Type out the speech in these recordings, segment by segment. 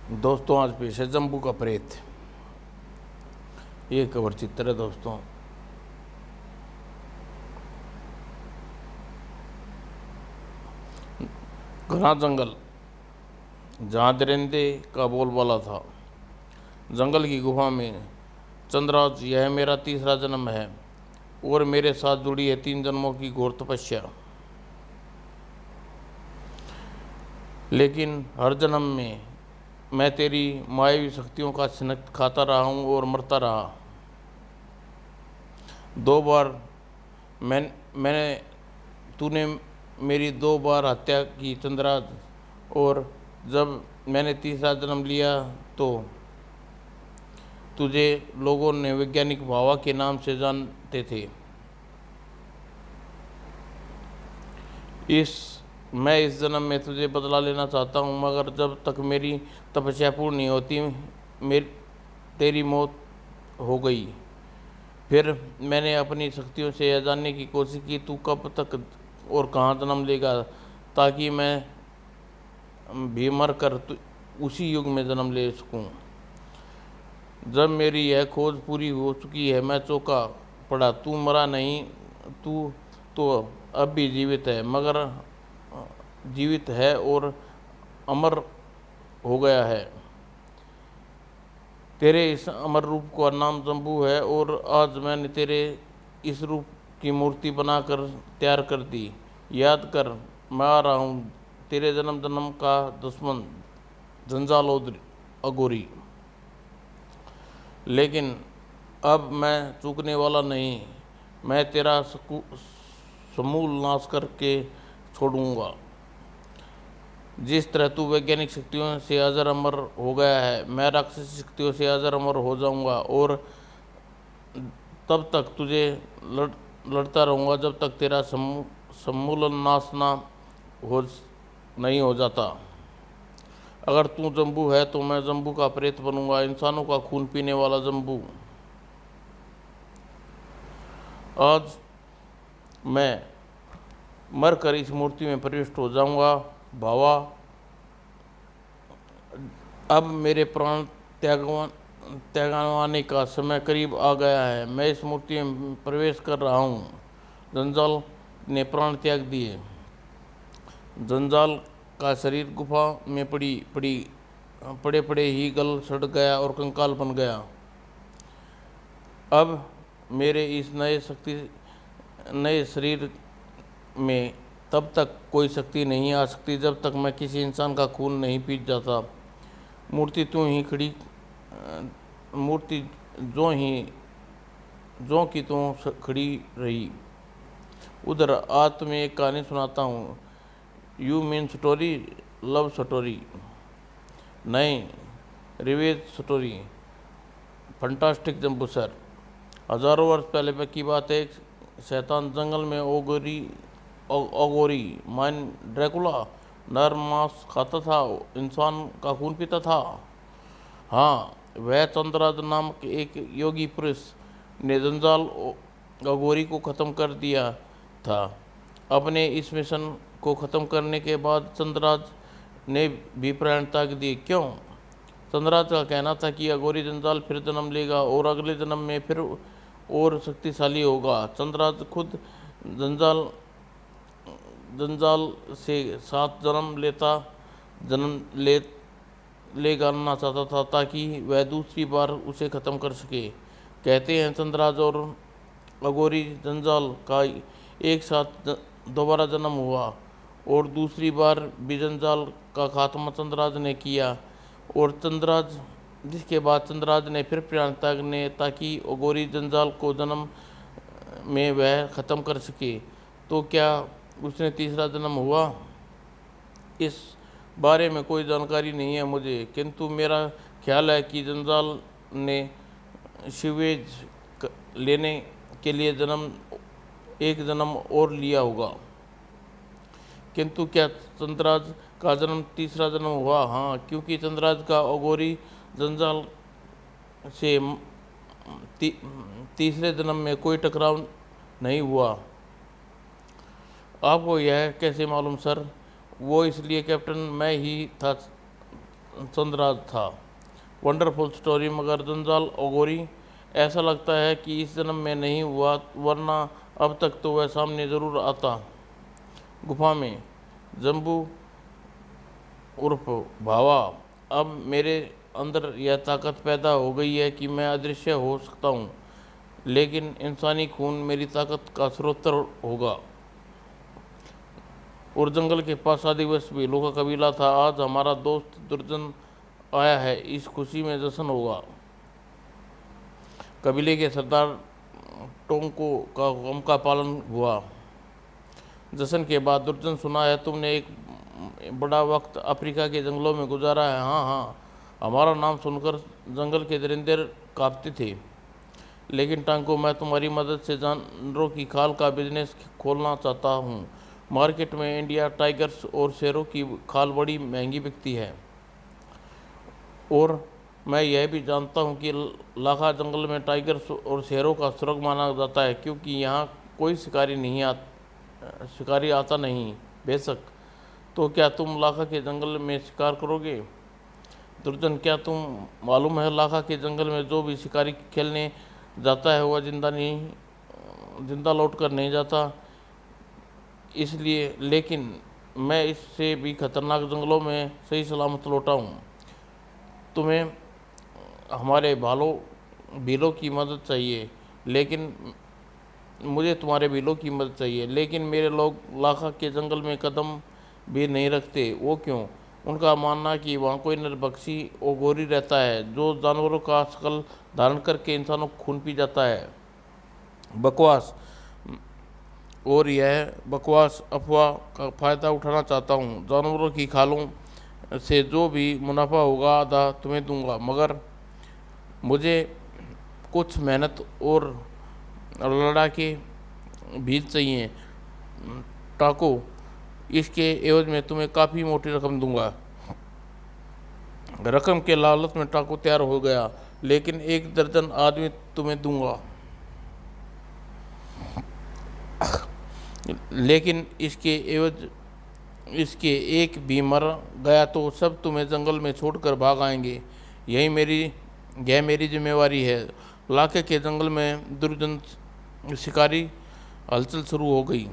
दोस्तों आज पेश है जम्बू का प्रेत। ये कवर चित्र है दोस्तों। घना जंगल जहाँ दरिंदे का बोलबाला था। जंगल की गुफा में चंद्राज, यह मेरा तीसरा जन्म है और मेरे साथ जुड़ी है 3 जन्मों की घोर तपस्या। लेकिन हर जन्म में मैं तेरी मायावी शक्तियों का छिनक खाता रहा हूँ और मरता रहा। 2 बार मैंने तूने मेरी 2 बार हत्या की चंद्राज, और जब मैंने तीसरा जन्म लिया तो तुझे लोगों ने वैज्ञानिक भावा के नाम से जानते थे। मैं इस जन्म में तुझे बदला लेना चाहता हूँ, मगर जब तक मेरी तपस्या पूर्ण नहीं होती तेरी मौत हो गई। फिर मैंने अपनी शक्तियों से यह जानने की कोशिश की तू कब तक और कहाँ जन्म लेगा, ताकि मैं भी मर कर उसी युग में जन्म ले सकूं। जब मेरी यह खोज पूरी हो चुकी है मैं चौंका पड़ा। तू मरा नहीं, तू तो अब भी जीवित है, मगर जीवित है और अमर हो गया है। तेरे इस अमर रूप का नाम जम्बू है और आज मैंने तेरे इस रूप की मूर्ति बनाकर तैयार कर दी। याद कर, मैं आ रहा हूँ, तेरे जन्म जन्म का दुश्मन जंजाल अघोरी। लेकिन अब मैं चूकने वाला नहीं। मैं तेरा समूल नाश करके छोड़ूंगा। जिस तरह तू वैज्ञानिक शक्तियों से अजर अमर हो गया है, मैं राक्षसी शक्तियों से अजर अमर हो जाऊंगा और तब तक तुझे लड़ता रहूंगा जब तक तेरा समूलन नाश ना हो नहीं हो जाता। अगर तू जम्बू है तो मैं जम्बू का प्रेत बनूंगा, इंसानों का खून पीने वाला जम्बू। आज मैं मर कर इस मूर्ति में प्रविष्ट हो जाऊंगा। भावा, अब मेरे प्राण त्यागवाने का समय करीब आ गया है। मैं इस मूर्ति में प्रवेश कर रहा हूँ। जंजाल ने प्राण त्याग दिए। जंजाल का शरीर गुफा में पड़े पड़े ही गल सड़ गया और कंकाल बन गया। अब मेरे इस नए शरीर में तब तक कोई शक्ति नहीं आ सकती जब तक मैं किसी इंसान का खून नहीं पी जाता। मूर्ति जो की तू खड़ी रही। उधर आज तुम्हें एक कहानी सुनाता हूँ। You mean story, love story नहीं, revenge story. Fantastic Jambu sir. हजारों वर्ष पहले की बात है। एक शैतान जंगल में ओगोरी माइन ड्रैकुला नर मांस खाता था, इंसान का खून पीता था। हाँ, वह चंद्राज नामक एक योगी पुरुष ने जंजाल अघोरी को ख़त्म कर दिया था। अपने इस मिशन को ख़त्म करने के बाद चंद्राज ने भी प्राण त्याग दिए। क्यों? चंद्राज का कहना था कि अघोरी जंजाल फिर जन्म लेगा और अगले जन्म में फिर और शक्तिशाली होगा। चंद्राज खुद जंजाल से 7 जन्म ले गालना चाहता था ताकि वह दूसरी बार उसे ख़त्म कर सके। कहते हैं चंद्राज और अघोरी जंजाल का एक साथ दोबारा जन्म हुआ और दूसरी बार भी जंजाल का खात्मा चंद्राज ने किया, और जिसके बाद चंद्राज ने फिर प्राण त्यागने ताकि अघोरी जंजाल को जन्म में वह ख़त्म कर सके। तो क्या उसने तीसरा जन्म हुआ? इस बारे में कोई जानकारी नहीं है मुझे, किंतु मेरा ख्याल है कि जंजाल ने शिवेज लेने के लिए एक जन्म और लिया होगा। किंतु क्या चंद्राज का जन्म तीसरा जन्म हुआ? हाँ, क्योंकि चंद्राज का अघोरी जंजाल से तीसरे जन्म में कोई टकराव नहीं हुआ। आपको यह कैसे मालूम सर? वो इसलिए कैप्टन, मैं ही था चंद्रराज था। वंडरफुल स्टोरी, मगर जंजाल ओगोरी। ऐसा लगता है कि इस जन्म में नहीं हुआ, वरना अब तक तो वह सामने ज़रूर आता। गुफा में जम्बू उर्फ भावा, अब मेरे अंदर यह ताकत पैदा हो गई है कि मैं अदृश्य हो सकता हूँ, लेकिन इंसानी खून मेरी ताकत का स्रोत होगा। और जंगल के पास आदिवासी भीलों का कबीला था। आज हमारा दोस्त दुर्जन आया है, इस खुशी में जश्न होगा। कबीले के सरदार टोंको का हुक्म का पालन हुआ। जश्न के बाद दुर्जन, सुना है तुमने एक बड़ा वक्त अफ्रीका के जंगलों में गुजारा है। हाँ हाँ, हमारा नाम सुनकर जंगल के दरिंदे कांपते थे। लेकिन टांको, मैं तुम्हारी मदद से जानवरों की खाल का बिजनेस खोलना चाहता हूँ। मार्केट में इंडिया टाइगर्स और शेरों की खाल बड़ी महंगी बिकती है, और मैं यह भी जानता हूँ कि लाखा जंगल में टाइगर्स और शेरों का स्वर्ग माना जाता है, क्योंकि यहाँ कोई शिकारी आता नहीं। बेशक, तो क्या तुम लाखा के जंगल में शिकार करोगे? दुर्जन, क्या तुम मालूम है, लाखा के जंगल में जो भी शिकारी खेलने जाता है वह जिंदा लौट कर नहीं जाता। इसलिए, लेकिन मैं इससे भी खतरनाक जंगलों में सही सलामत लौटा हूँ। तुम्हें हमारे भीलों की मदद चाहिए, लेकिन मुझे तुम्हारे भीलों की मदद चाहिए, लेकिन मेरे लोग लाखा के जंगल में कदम भी नहीं रखते। वो क्यों? उनका मानना है कि वहाँ कोई नरभक्षी ओगोरी रहता है, जो जानवरों का शकल धारण करके इंसानों को खून पी जाता है। बकवास। और यह बकवास अफवाह का फ़ायदा उठाना चाहता हूँ। जानवरों की खालों से जो भी मुनाफा होगा आधा तुम्हें दूंगा, मगर मुझे कुछ मेहनत और लड़ाके भी चाहिए। टाको, इसके एवज में तुम्हें काफ़ी मोटी रकम दूंगा। रकम के लालच में टाको तैयार हो गया, लेकिन 1 दर्जन आदमी तुम्हें दूंगा। लेकिन इसके एक भी मर गया तो सब तुम्हें जंगल में छोड़कर भाग आएंगे। यह मेरी जिम्मेवारी है। लाखे के जंगल में दुर्जन शिकारी हलचल शुरू हो गई।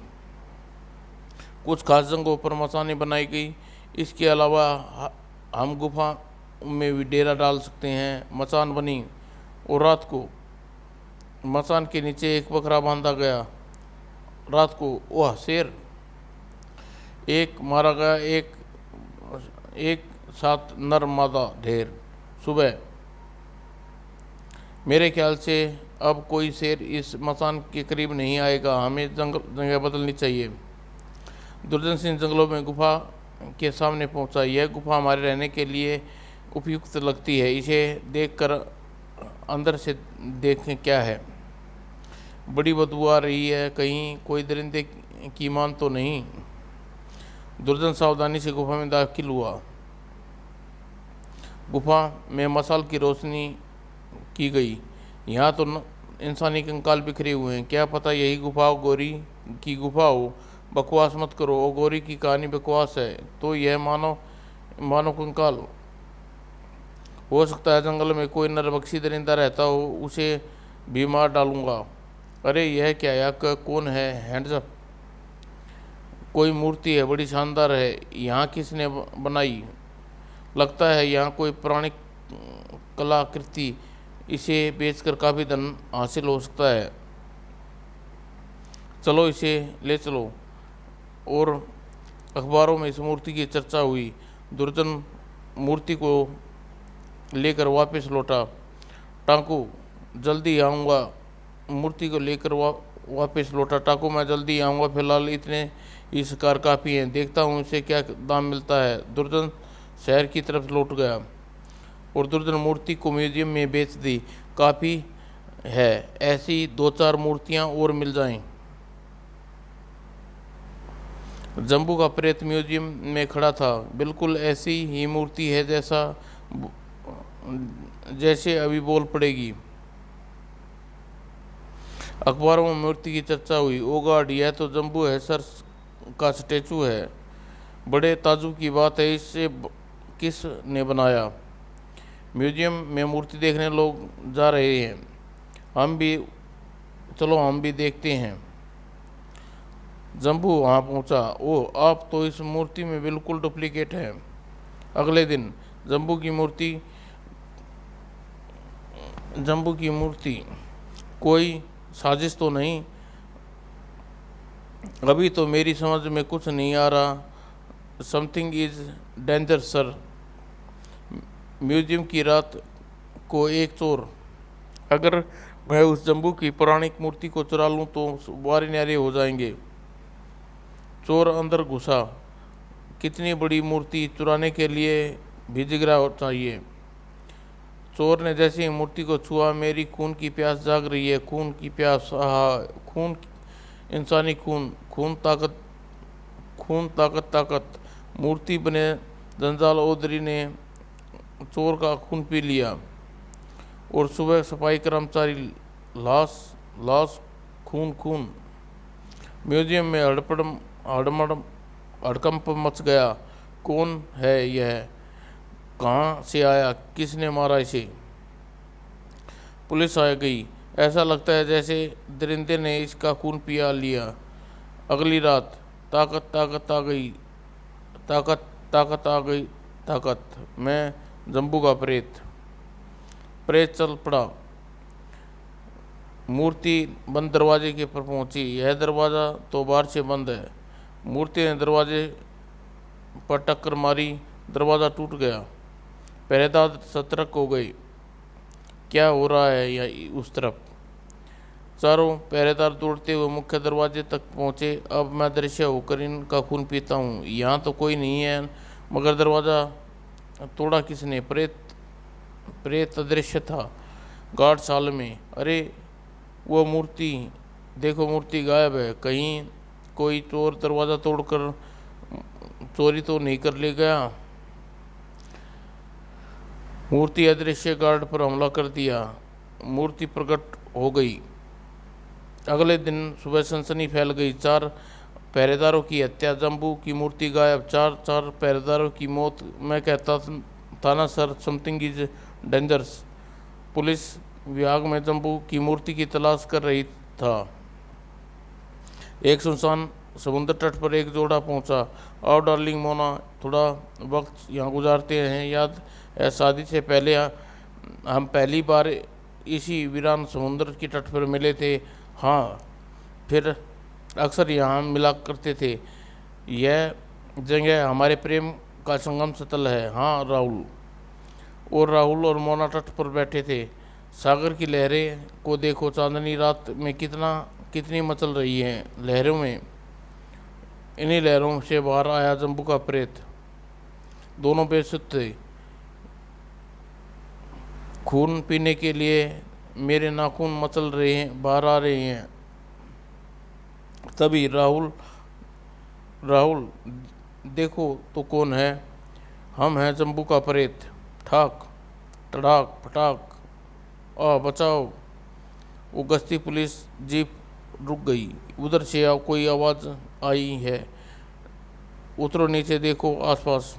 कुछ खास जगहों पर मचाने बनाई गई। इसके अलावा हम गुफा में भी डेरा डाल सकते हैं। मचान बनी, और रात को मचान के नीचे एक बकरा बांधा गया। रात को वह शेर एक मारा गया, एक साथ नर मादा ढेर। सुबह, मेरे ख्याल से अब कोई शेर इस मचान के करीब नहीं आएगा। हमें जगह बदलनी चाहिए। दुर्जन सिंह जंगलों में गुफा के सामने पहुंचा। यह गुफा हमारे रहने के लिए उपयुक्त लगती है। इसे देखकर अंदर से देखें क्या है। बड़ी बदबू आ रही है, कहीं कोई दरिंदे की मान तो नहीं। दुर्जन सावधानी से गुफा में दाखिल हुआ। गुफा में मसाल की रोशनी की गई। यहाँ तो इंसानी कंकाल बिखरे हुए हैं। क्या पता यही गुफा गोरी की गुफा हो। बकवास मत करो, ओ गोरी की कहानी बकवास है तो यह मानव कंकाल हो सकता है। जंगल में कोई नरभक्षी दरिंदा रहता हो, उसे भी मार डालूंगा। अरे यह क्या? यह कौन है? Hands up. कोई मूर्ति है, बड़ी शानदार है। यहाँ किसने बनाई? लगता है यहाँ कोई पुरानी कलाकृति। इसे बेचकर काफ़ी धन हासिल हो सकता है। चलो इसे ले चलो। और अखबारों में इस मूर्ति की चर्चा हुई। दुर्जन मूर्ति को लेकर वापस लौटा। टांकू, जल्दी आऊँगा। मूर्ति को लेकर वापस लौटा। टाकू, मैं जल्दी आऊँगा, फिलहाल इतने ही शिकार काफ़ी हैं, देखता हूँ इसे क्या दाम मिलता है। दुर्जन शहर की तरफ लौट गया, और दुर्जन मूर्ति को म्यूजियम में बेच दी। काफ़ी है, ऐसी 2-4 मूर्तियाँ और मिल जाएं। जम्बू का प्रेत म्यूजियम में खड़ा था। बिल्कुल ऐसी ही मूर्ति है जैसे अभी बोल पड़ेगी। अखबारों में मूर्ति की चर्चा हुई। ओ गॉड, यह तो जम्बू है, सर का स्टैचू है। बड़े ताजुब की बात है, इससे किस ने बनाया? म्यूजियम में मूर्ति देखने लोग जा रहे हैं। हम भी देखते हैं। जम्बू वहाँ पहुँचा। ओह, आप तो इस मूर्ति में बिल्कुल डुप्लीकेट हैं। अगले दिन जम्बू की मूर्ति कोई साजिश तो नहीं? अभी तो मेरी समझ में कुछ नहीं आ रहा। Something is danger sir. Museum की रात को एक चोर, अगर मैं उस जम्बू की पौराणिक मूर्ति को चुरा लूँ तो वारे न्यारे हो जाएंगे। चोर अंदर घुसा। कितनी बड़ी मूर्ति चुराने के लिए भी जिगरा चाहिए। चोर ने जैसे ही मूर्ति को छुआ, मेरी खून की प्यास जाग रही है। खून की प्यास, आहा, खून, इंसानी खून, खून ताकत, खून ताकत ताकत। मूर्ति बने जंजाल ओदरी ने चोर का खून पी लिया। और सुबह सफाई कर्मचारी, लाश लाश, खून खून। म्यूजियम में हड़कंप मच गया। कौन है यह? कहाँ से आया? किसने मारा इसे? पुलिस आ गई। ऐसा लगता है जैसे दरिंदे ने इसका खून पिया लिया। अगली रात, ताकत ताकत आ गई, ताकत ताकत आ गई, ताकत। मैं जम्बू का प्रेत। प्रेत चल पड़ा। मूर्ति बंद दरवाजे के पर पहुंची। यह दरवाज़ा तो बाहर से बंद है। मूर्ति ने दरवाजे पर टक्कर मारी। दरवाज़ा टूट गया। पहरेदार सतर्क हो गए। क्या हो रहा है या उस तरफ? चारों पहरेदार दौड़ते हुए मुख्य दरवाजे तक पहुंचे। अब मैं दृश्य होकर इनका खून पीता हूँ। यहाँ तो कोई नहीं है, मगर दरवाज़ा तोड़ा किसने? प्रेत अदृश्य था गार्ड साल में। अरे, वो मूर्ति देखो, मूर्ति गायब है। कहीं कोई चोर दरवाज़ा तोड़कर चोरी तो नहीं कर ले गया? मूर्ति अदृश्य गार्ड पर हमला कर दिया। मूर्ति प्रकट हो गई। अगले दिन सुबह सनसनी फैल गई। 4 पहरेदारों की हत्या, जम्बू की मूर्ति गायब, 4 पहरेदारों की मौत। मैं कहता था ना sir, something is dangerous. Police विभाग में जम्बू की मूर्ति की तलाश कर रही था। एक सुनसान समुद्र तट पर एक जोड़ा पहुंचा। आओ डार्लिंग मोना, थोड़ा वक्त यहाँ गुजारते हैं। याद है शादी से पहले हम पहली बार इसी वीरान समुद्र की तट पर मिले थे? हाँ, फिर अक्सर यहाँ मिला करते थे। यह जगह हमारे प्रेम का संगम स्थल है। हाँ, राहुल और मोना तट पर बैठे थे। सागर की लहरें को देखो, चांदनी रात में कितनी मचल रही हैं लहरों में। इन्हीं लहरों से बाहर आया जम्बू का प्रेत। दोनों बेसुध थे। खून पीने के लिए मेरे नाखून मचल रहे हैं, बाहर आ रहे हैं। तभी राहुल, देखो तो कौन है? हम हैं जम्बू का प्रेत। ठाक टड़ाक फटाक, आ बचाओ। वो गश्ती पुलिस जीप रुक गई। उधर से कोई आवाज़ आई है। उतरो नीचे, देखो आसपास।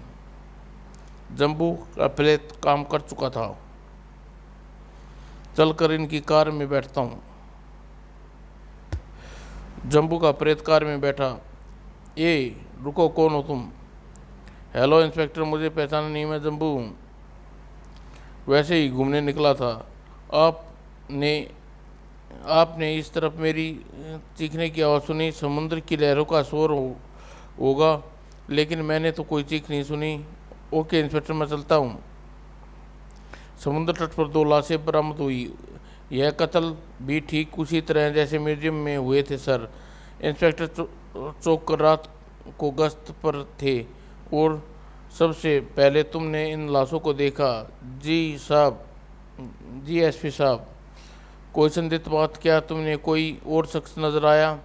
जम्बू का प्रेत काम कर चुका था। चलकर इनकी कार में बैठता हूँ। जम्बू का प्रेत कार में बैठा। ए, रुको, कौन हो तुम? हेलो इंस्पेक्टर, मुझे पहचाना नहीं, मैं जम्बू हूँ। वैसे ही घूमने निकला था। आपने इस तरफ मेरी चीखने की आवाज़ सुनी। समुद्र की लहरों का शोर होगा, लेकिन मैंने तो कोई चीख नहीं सुनी। ओके इंस्पेक्टर, मैं चलता हूँ। समुद्र तट पर 2 लाशें बरामद हुई। यह कत्ल भी ठीक उसी तरह जैसे म्यूजियम में हुए थे सर। इंस्पेक्टर चौक रात को गश्त पर थे और सबसे पहले तुमने इन लाशों को देखा? जी साहब, जी एसपी साहब। कोई संदिग्ध बात? क्या तुमने कोई और शख्स नज़र आया?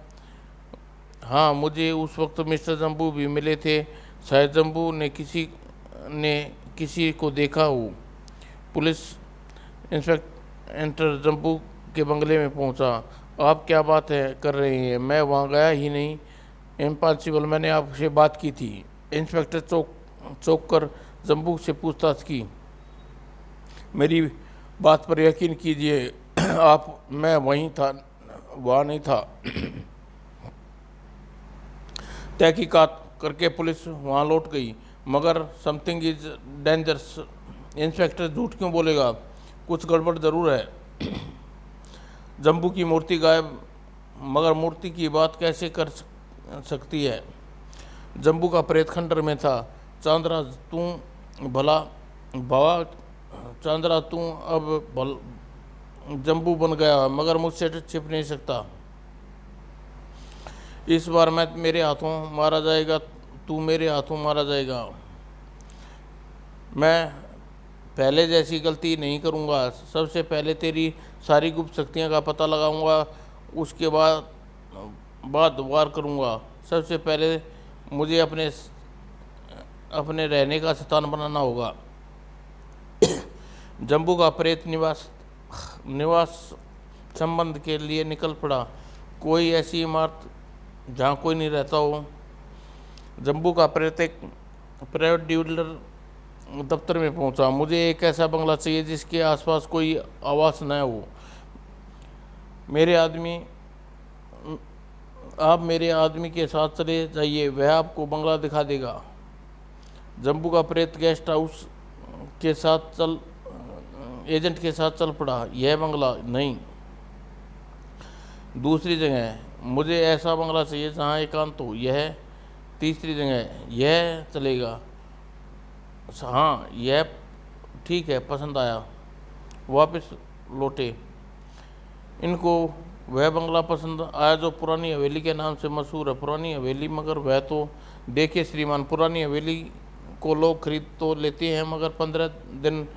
हाँ, मुझे उस वक्त मिस्टर जम्बू भी मिले थे। शायद जम्बू ने किसी को देखा हो। पुलिस इंस्पेक्टर जम्बू के बंगले में पहुंचा। आप क्या बात कर रहे हैं? मैं वहां गया ही नहीं। इम्पॉसिबल, मैंने आपसे बात की थी। इंस्पेक्टर चौंक कर जम्बू से पूछताछ की। मेरी बात पर यकीन कीजिए आप, मैं वहाँ नहीं था। तहकीकात करके पुलिस वहाँ लौट गई, मगर समथिंग इज डेंजरस। इंस्पेक्टर झूठ क्यों बोलेगा, कुछ गड़बड़ ज़रूर है। जम्बू की मूर्ति गायब, मगर मूर्ति की बात कैसे कर सकती है। जम्बू का प्रेत खंडर में था। चांद्रा तू भला बाबा, चांद्रा तू अब जम्बू बन गया, मगर मुझसे छिप नहीं सकता। इस बार मैं मेरे हाथों मारा जाएगा, तू मेरे हाथों मारा जाएगा। मैं पहले जैसी गलती नहीं करूँगा। सबसे पहले तेरी सारी गुप्त शक्तियों का पता लगाऊंगा, उसके बाद वार करूँगा। सबसे पहले मुझे अपने रहने का स्थान बनाना होगा। जम्बू का प्रेत निवास संबंध के लिए निकल पड़ा। कोई ऐसी इमारत जहाँ कोई नहीं रहता हो। जम्बू का प्रेत एक प्राइवेट डीलर दफ्तर में पहुंचा। मुझे एक ऐसा बंगला चाहिए जिसके आसपास कोई आवास न हो। आप मेरे आदमी के साथ चले जाइए, वह आपको बंगला दिखा देगा। जम्बू का प्रेत गेस्ट हाउस के साथ एजेंट के साथ चल पड़ा। यह बंगला नहीं, दूसरी जगह मुझे ऐसा बंगला चाहिए जहाँ एकांत हो। यह तीसरी जगह, यह चलेगा। हाँ यह ठीक है, पसंद आया। वापस लौटे। इनको वह बंगला पसंद आया जो पुरानी हवेली के नाम से मशहूर है। पुरानी हवेली, मगर वह तो देखिए श्रीमान, पुरानी हवेली को लोग खरीद तो लेते हैं, मगर 15 दिन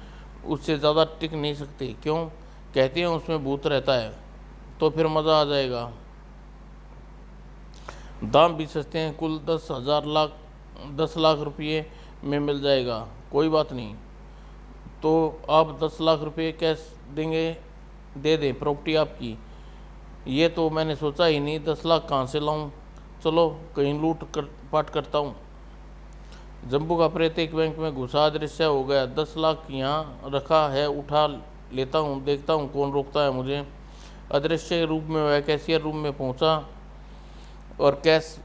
उससे ज़्यादा टिक नहीं सकते। क्यों? कहते हैं उसमें भूत रहता है। तो फिर मज़ा आ जाएगा। दाम भी सस्ते हैं, कुल 10 लाख रुपये में मिल जाएगा। कोई बात नहीं, तो आप 10 लाख रुपये कैश देंगे? दे दें, प्रॉपर्टी आपकी। ये तो मैंने सोचा ही नहीं, 10 लाख कहाँ से लाऊं? चलो कहीं पाट करता हूँ। जम्बू का प्रेत एक बैंक में घुसा, अदृश्य हो गया। 10 लाख यहाँ रखा है, उठा लेता हूँ, देखता हूँ कौन रोकता है मुझे। अदृश्य रूप में वह कैशियर रूम में पहुँचा और कैश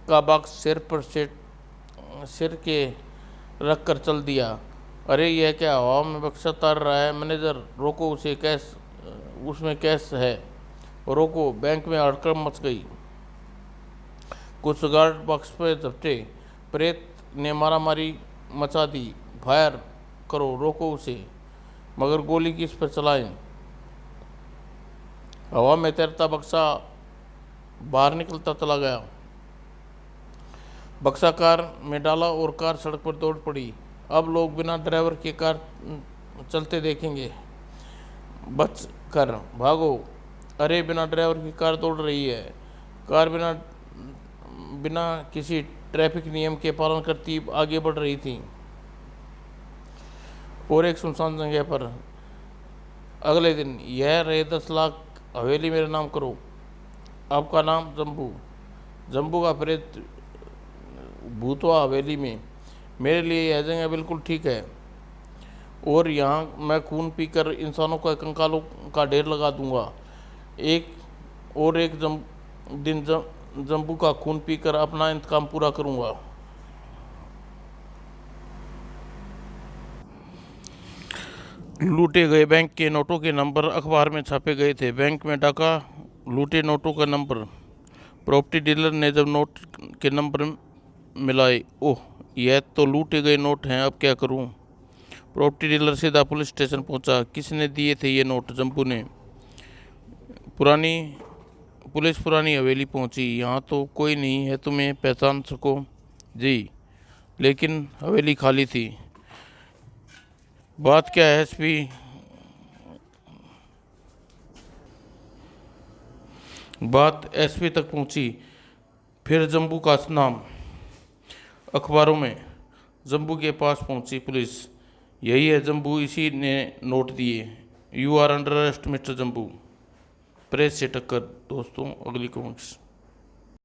का बॉक्स सिर के रख कर चल दिया। अरे यह क्या, हवा में बक्सा तार रहा है। मैनेजर, रोको उसे, उसमें कैश है, रोको। बैंक में हड़कंप मच गई। कुछ गार्ड बॉक्स पे झपटे। प्रेत ने मारामारी मचा दी। फायर करो, रोको उसे, मगर गोली किस पर चलाएं? हवा में तैरता बक्सा बाहर निकलता चला गया। बक्सा कार में डाला और कार सड़क पर दौड़ पड़ी। अब लोग बिना ड्राइवर के कार चलते देखेंगे। बच कर भागो। अरे बिना ड्राइवर की कार दौड़ रही है। कार बिना किसी ट्रैफिक नियम के पालन करती आगे बढ़ रही थी। और एक सुनसान जगह पर। अगले दिन, यह रहे 10 लाख, हवेली मेरा नाम करो। आपका नाम? जम्बू। जम्बू का प्रेत भूतवा हवेली में। मेरे लिए यह जगह बिल्कुल ठीक है, और यहाँ मैं खून पीकर इंसानों का कंकालों का ढेर लगा दूंगा। एक दिन जम्बू का खून पीकर अपना इंतकाम पूरा करूंगा। लूटे गए बैंक के नोटों के नंबर अखबार में छापे गए थे। बैंक में डाका, लूटे नोटों का नंबर। प्रॉपर्टी डीलर ने जब नोट के नंबर मिलाए, ओह यह तो लूटे गए नोट हैं, अब क्या करूं? प्रॉपर्टी डीलर सीधा पुलिस स्टेशन पहुंचा। किसने दिए थे ये नोट? जम्बू ने। पुलिस पुरानी हवेली पहुंची। यहाँ तो कोई नहीं है तुम्हें पहचान सको? जी, लेकिन हवेली खाली थी। बात क्या है एसपी? बात एसपी तक पहुंची। फिर जम्बू का नाम अखबारों में। जम्बू के पास पहुंची पुलिस। यही है जम्बू, इसी ने नोट दिए। You are under arrest mister Jambu. Press से टक्कर। दोस्तों, अगली कॉमिक्स।